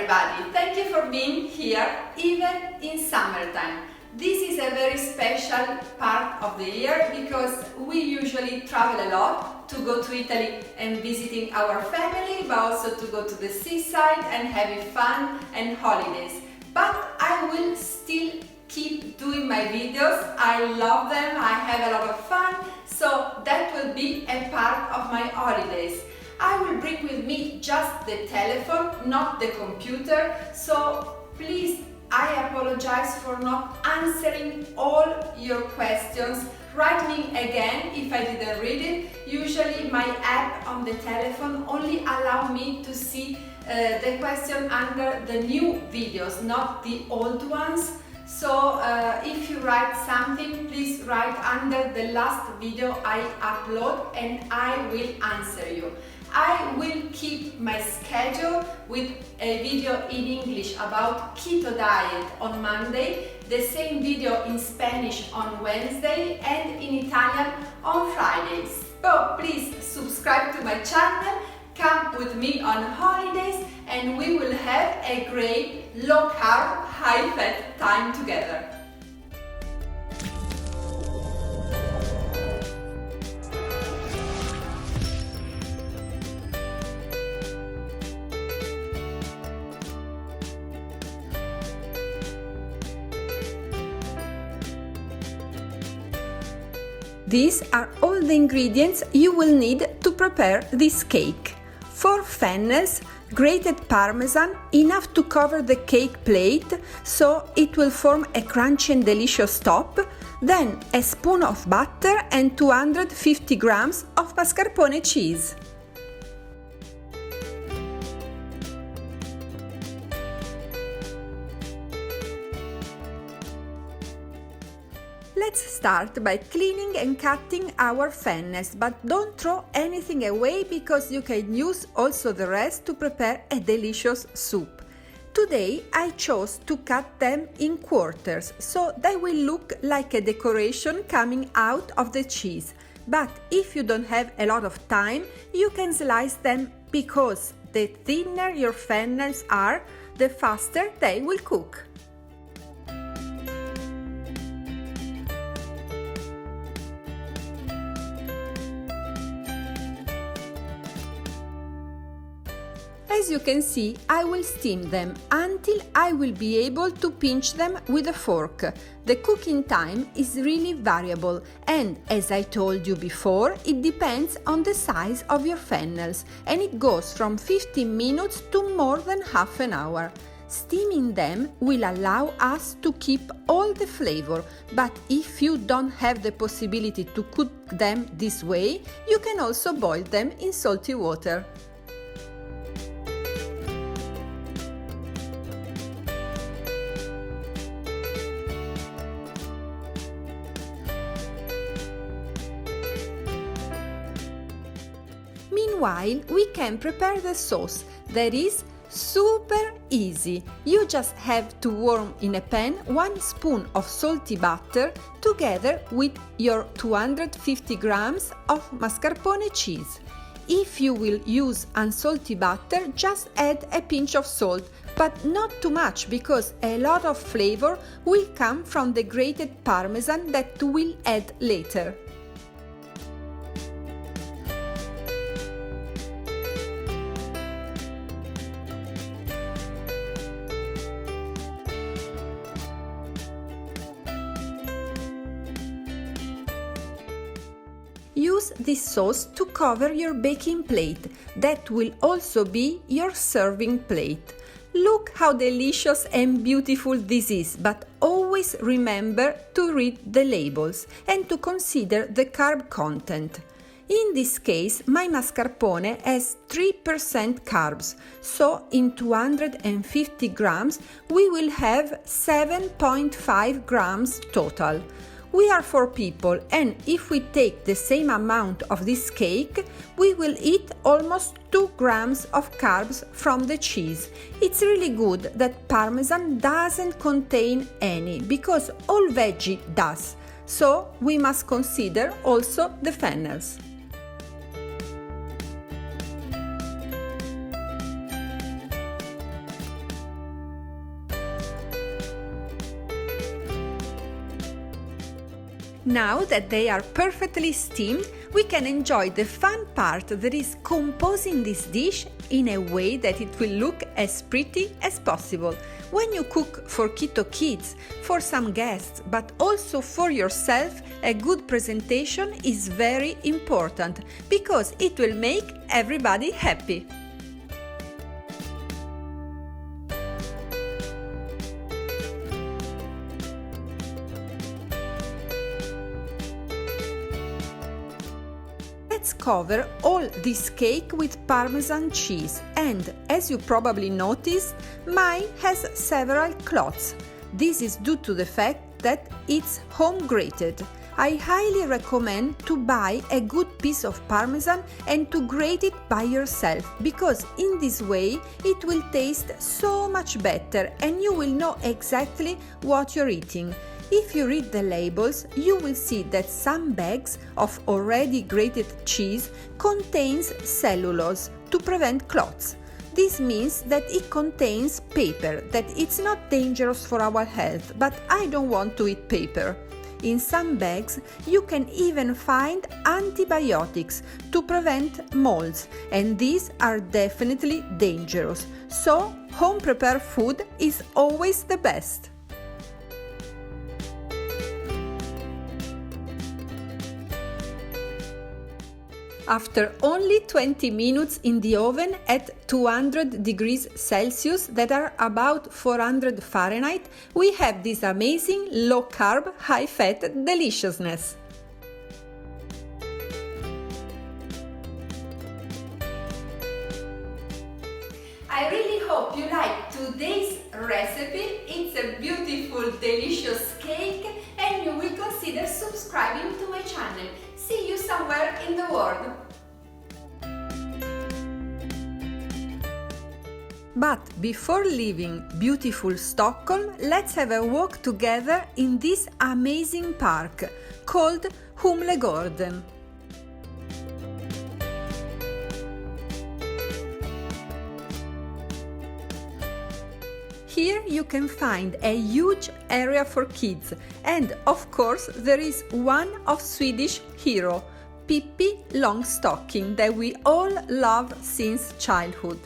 everybody! Thank you for being here, even in summertime. This is a very special part of the year because we usually travel a lot to go to Italy and visiting our family, but also to go to the seaside and having fun and holidays. But I will still keep doing my videos. I love them, I have a lot of fun, so that will be a part of my holidays. I will bring with me just the telephone, not the computer, so please, I apologize for not answering all your questions. Write me again if I didn't read it. Usually my app on the telephone only allow me to see the question under the new videos, not the old ones. So if you write something, please write under the last video I upload and I will answer you. I will keep my schedule with a video in English about keto diet on Monday, the same video in Spanish on Wednesday and in Italian on Fridays. So please subscribe to my channel, come with me on holidays and we will have a great low carb, high fat time together. These are all the ingredients you will need to prepare this cake. 4 fennels, grated parmesan, enough to cover the cake plate so it will form a crunchy and delicious top, then a spoon of butter and 250 grams of mascarpone cheese. Let's start by cleaning and cutting our fennels, but don't throw anything away because you can use also the rest to prepare a delicious soup. Today I chose to cut them in quarters, so they will look like a decoration coming out of the cheese. But if you don't have a lot of time, you can slice them because the thinner your fennels are, the faster they will cook. As you can see, I will steam them until I will be able to pinch them with a fork. The cooking time is really variable and, as I told you before, it depends on the size of your fennels and it goes from 15 minutes to more than half an hour. Steaming them will allow us to keep all the flavor, but if you don't have the possibility to cook them this way, you can also boil them in salty water. Meanwhile, we can prepare the sauce. That is super easy. You just have to warm in a pan 1 spoon of salty butter together with your 250 grams of mascarpone cheese. If you will use unsalty butter, just add a pinch of salt, but not too much because a lot of flavor will come from the grated parmesan that we'll add later. Use this sauce to cover your baking plate. That will also be your serving plate. Look how delicious and beautiful this is, but always remember to read the labels and to consider the carb content. In this case, my mascarpone has 3% carbs, so in 250 grams we will have 7.5 grams total. We are 4 people and if we take the same amount of this cake, we will eat almost 2 grams of carbs from the cheese. It's really good that parmesan doesn't contain any because all veggie does, so we must consider also the fennels. Now that they are perfectly steamed, we can enjoy the fun part that is composing this dish in a way that it will look as pretty as possible. When you cook for keto kids, for some guests, but also for yourself, a good presentation is very important because it will make everybody happy. Let's cover all this cake with parmesan cheese, and as you probably noticed, mine has several clots. This is due to the fact that it's home grated. I highly recommend to buy a good piece of parmesan and to grate it by yourself, because in this way it will taste so much better and you will know exactly what you're eating. If you read the labels, you will see that some bags of already grated cheese contains cellulose to prevent clots. This means that it contains paper, that it's not dangerous for our health, but I don't want to eat paper. In some bags, you can even find antibiotics to prevent molds, and these are definitely dangerous. So, home prepared food is always the best. After only 20 minutes in the oven at 200 degrees Celsius, that are about 400 Fahrenheit, we have this amazing low-carb, high-fat deliciousness. I really hope you like today's recipe. It's a beautiful, delicious cake, and you will consider subscribing to my channel. See you somewhere in the world. But before leaving beautiful Stockholm, let's have a walk together in this amazing park called Humlegården. Here you can find a huge area for kids, and of course there is one of Swedish hero, Pippi Longstocking, that we all love since childhood.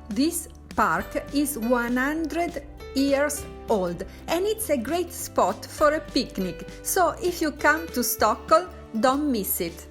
This park is 100 years old and it's a great spot for a picnic, so if you come to Stockholm, don't miss it.